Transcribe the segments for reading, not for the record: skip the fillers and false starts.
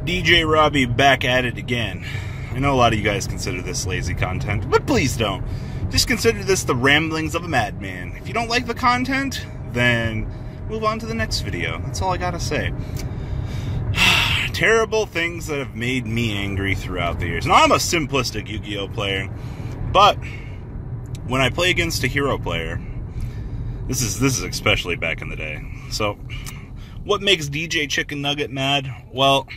DJ Robbie back at it again. I know a lot of you guys consider this lazy content, but please don't. Just consider this the ramblings of a madman. If you don't like the content, then move on to the next video. That's all I gotta say. Terrible things that have made me angry throughout the years. Now, I'm a simplistic Yu-Gi-Oh player, but when I play against a hero player, this is especially back in the day. So, what makes DJ Chicken Nugget mad? Well,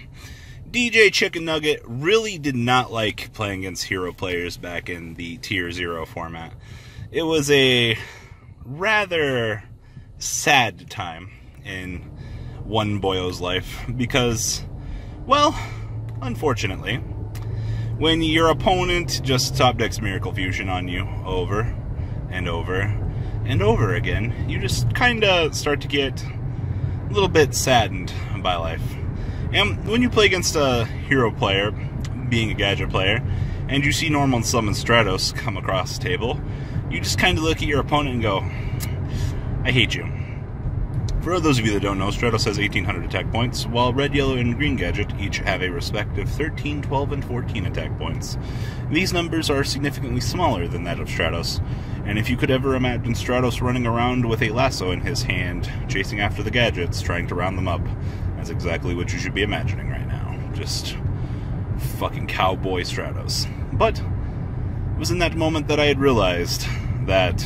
DJ Chicken Nugget really did not like playing against hero players back in the Tier 0 format. It was a rather sad time in one boyo's life because, well, unfortunately, when your opponent just top decks Miracle Fusion on you over and over and over again, you just kind of start to get a little bit saddened by life. And when you play against a hero player, being a gadget player, and you see normal and summon Stratos come across the table, you just kind of look at your opponent and go, I hate you. For those of you that don't know, Stratos has 1,800 attack points, while red, yellow, and green gadget each have a respective 13, 12, and 14 attack points. These numbers are significantly smaller than that of Stratos, and if you could ever imagine Stratos running around with a lasso in his hand, chasing after the gadgets, trying to round them up, that's exactly what you should be imagining right now. Just fucking cowboy Stratos. But it was in that moment that I had realized that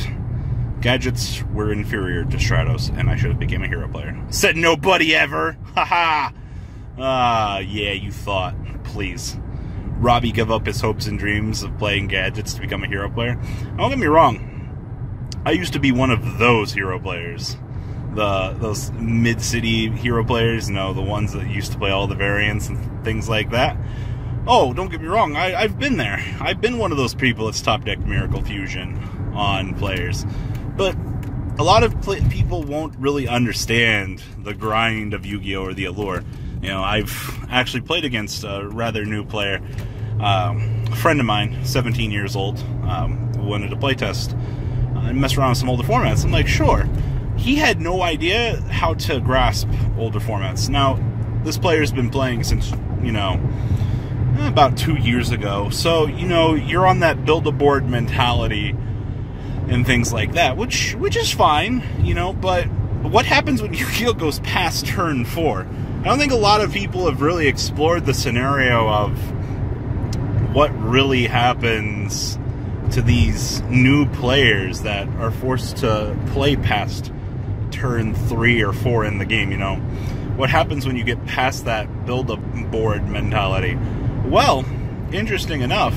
gadgets were inferior to Stratos, and I should have become a hero player. Said nobody ever! Haha! Yeah, you thought. Please. Robbie gave up his hopes and dreams of playing gadgets to become a hero player. Don't get me wrong. I used to be one of those hero players. Those mid-city hero players, you know, the ones that used to play all the variants and things like that. Oh, don't get me wrong, I've been there. I've been one of those people that's top decked Miracle Fusion on players. But a lot of people won't really understand the grind of Yu-Gi-Oh! Or the allure. You know, I've actually played against a rather new player, a friend of mine, 17 years old, who wanted to play test and mess around with some older formats. I'm like, sure. He had no idea how to grasp older formats. Now, this player's been playing since, you know, about 2 years ago. So, you know, you're on that build-a-board mentality and things like that, which is fine, you know, but what happens when Yu-Gi-Oh! Goes past turn 4? I don't think a lot of people have really explored the scenario of what really happens to these new players that are forced to play past turn 3 or 4 in the game, you know. What happens when you get past that build-a-board mentality? Well, interesting enough,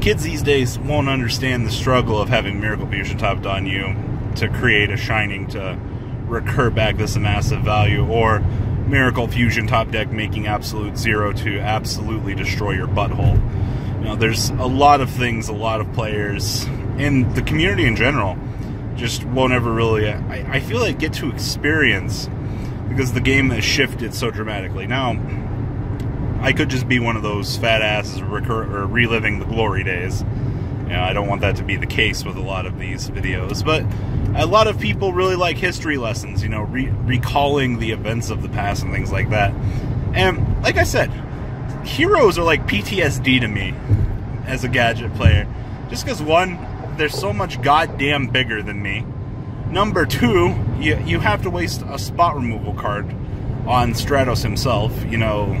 kids these days won't understand the struggle of having Miracle Fusion topped on you to create a Shining to recur back this massive value, or Miracle Fusion top deck making absolute 0 to absolutely destroy your butthole. You know, there's a lot of things, a lot of players, and the community in general just won't ever really, I feel like, get to experience, because the game has shifted so dramatically. Now, I could just be one of those fat asses reliving the glory days. You know, I don't want that to be the case with a lot of these videos, but a lot of people really like history lessons, you know, recalling the events of the past and things like that. And like I said, heroes are like PTSD to me as a gadget player. Just because, one, they're so much goddamn bigger than me. Number two, you have to waste a spot removal card on Stratos himself. You know,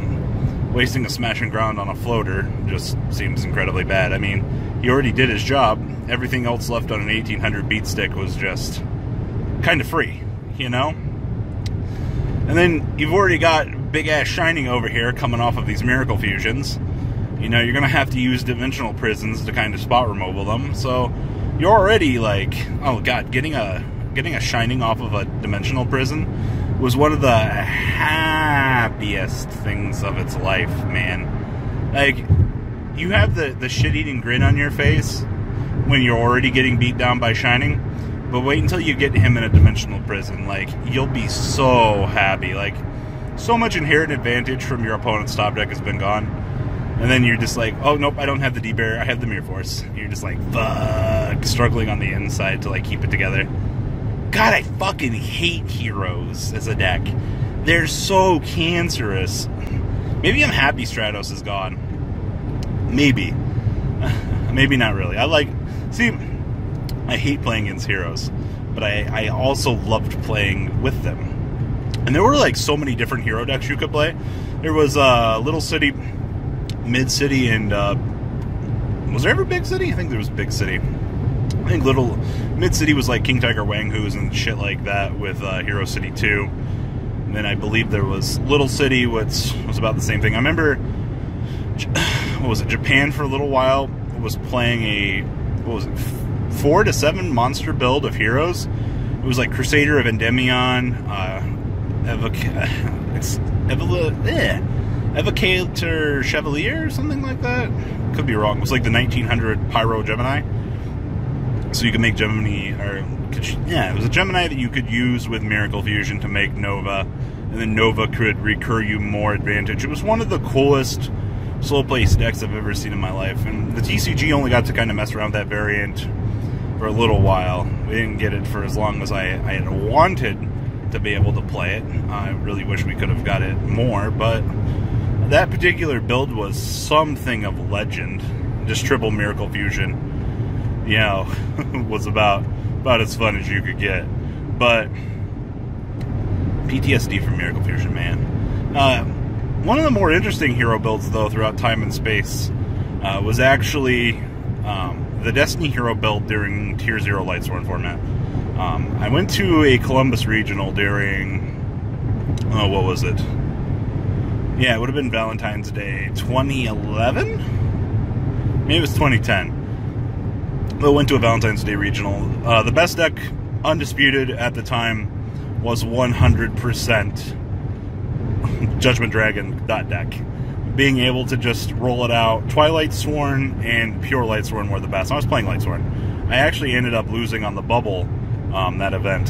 wasting a smash and ground on a floater just seems incredibly bad. I mean, he already did his job. Everything else left on an 1800 beat stick was just kind of free, you know? And then you've already got big-ass Shining over here coming off of these Miracle Fusions. You know, you're going to have to use Dimensional Prisons to kind of spot removal them. So you're already like, oh god, getting a Shining off of a Dimensional Prison was one of the happiest things of its life, man. Like, you have the shit-eating grin on your face when you're already getting beat down by Shining, but wait until you get him in a Dimensional Prison. Like, you'll be so happy. Like, so much inherent advantage from your opponent's top deck has been gone. And then you're just like, oh, nope, I don't have the D-Barrier, I have the Mirror Force. And you're just like, fuck, struggling on the inside to, like, keep it together. God, I fucking hate heroes as a deck. They're so cancerous. Maybe I'm happy Stratos is gone. Maybe. Maybe not really. See, I hate playing against heroes, but I also loved playing with them. And there were like so many different hero decks you could play. There was Little City, Mid City, and was there ever Big City? I think there was Big City. I think Mid City was like King Tiger Wang Hoos and shit like that with Hero City 2. And then I believe there was Little City, which was about the same thing. I remember, what was it, Japan for a little while was playing a, what was it, 4 to 7 monster build of heroes. It was like Crusader of Endymion, Evocator Chevalier or something like that. Could be wrong. It was like the 1900 Pyro Gemini. So you could make Gemini, it was a Gemini that you could use with Miracle Fusion to make Nova, and then Nova could recur you more advantage. It was one of the coolest slow place decks I've ever seen in my life, and the TCG only got to kind of mess around with that variant for a little while. We didn't get it for as long as I had wanted to be able to play it. I really wish we could have got it more, but that particular build was something of legend. Just triple Miracle Fusion, you know, was about as fun as you could get. But PTSD from Miracle Fusion, man. One of the more interesting hero builds, though, throughout time and space was actually the Destiny hero build during Tier 0 Lightsworn format. I went to a Columbus Regional during, what was it? Yeah, it would have been Valentine's Day 2011? Maybe it was 2010. But went to a Valentine's Day Regional. The best deck, undisputed at the time, was 100% Judgment Dragon deck. Being able to just roll it out. Twilight Sworn and Pure Lightsworn were the best. I was playing Lightsworn. I actually ended up losing on the bubble that event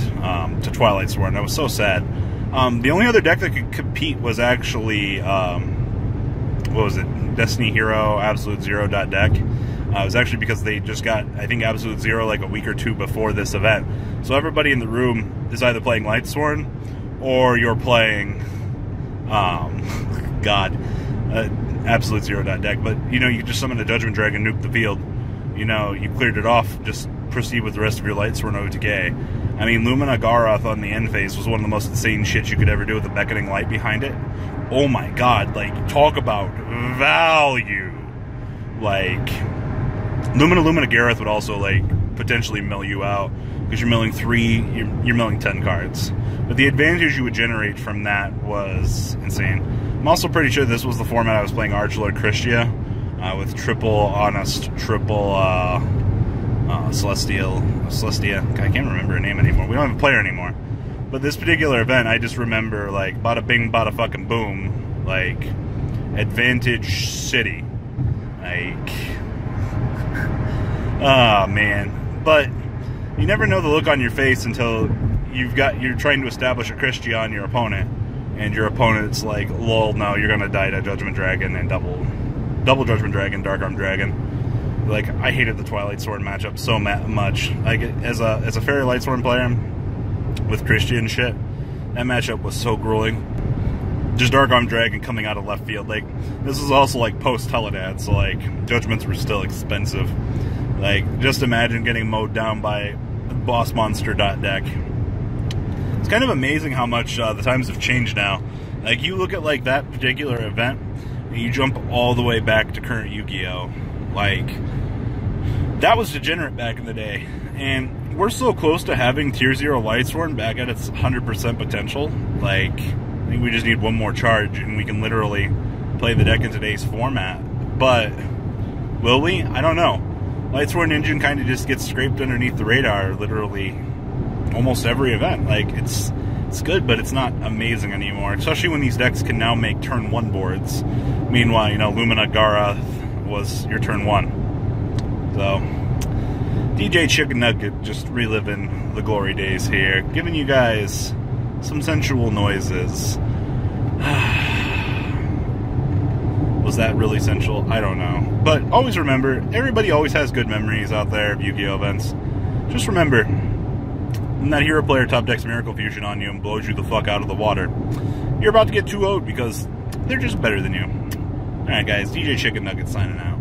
to Twilight Sworn. I was so sad. The only other deck that could compete was actually, what was it? Destiny Hero Absolute Zero deck. It was actually because they just got, I think, Absolute Zero like a week or two before this event. So everybody in the room is either playing Lightsworn or you're playing, Absolute Zero deck. But, you know, you just summon a Judgment Dragon, nuke the field. You know, you cleared it off, just proceed with the rest of your Lightsworn OTK. I mean, Lumina Garath on the end phase was one of the most insane shit you could ever do with the Beckoning Light behind it. Oh my god, like, talk about value. Like, Lumina Garath would also, like, potentially mill you out, because you're milling 3, you're milling 10 cards. But the advantage you would generate from that was insane. I'm also pretty sure this was the format I was playing Archlord Christia, with triple Honest, triple Celestia. I can't remember her name anymore. We don't have a player anymore. But this particular event, I just remember, like, bada bing, bada fucking boom, like, Advantage City. Like, oh man. But you never know the look on your face until you're trying to establish a Christia on your opponent, and your opponent's like, lol, no, you're gonna die to Judgment Dragon and double Judgment Dragon, Dark Arm Dragon. Like, I hated the Twilight Sword matchup so much. Like, as a Fairy Lightsworn player with Christian shit, that matchup was so grueling. Just Dark Arm Dragon coming out of left field. Like, this is also like post Teledad, so like judgments were still expensive. Like, just imagine getting mowed down by boss monster deck. It's kind of amazing how much the times have changed now. Like, you look at like that particular event, and you jump all the way back to current Yu-Gi-Oh! Like, that was degenerate back in the day, and we're so close to having Tier 0 Lightsworn back at its 100% potential. Like, I think we just need one more charge, and we can literally play the deck in today's format. But will we? I don't know. Lightsworn engine kind of just gets scraped underneath the radar, literally almost every event. Like, it's good, but it's not amazing anymore, especially when these decks can now make turn 1 boards. Meanwhile, you know, Lumina Garath was your turn 1. So, DJ Chicken Nugget just reliving the glory days here, giving you guys some sensual noises. Was that really sensual? I don't know. But always remember, everybody always has good memories out there of Yu-Gi-Oh! Events. Just remember, when that hero player top decks Miracle Fusion on you and blows you the fuck out of the water, you're about to get 2-0'd, because They're just better than you. Alright guys, DJ Chicken Nugget signing out.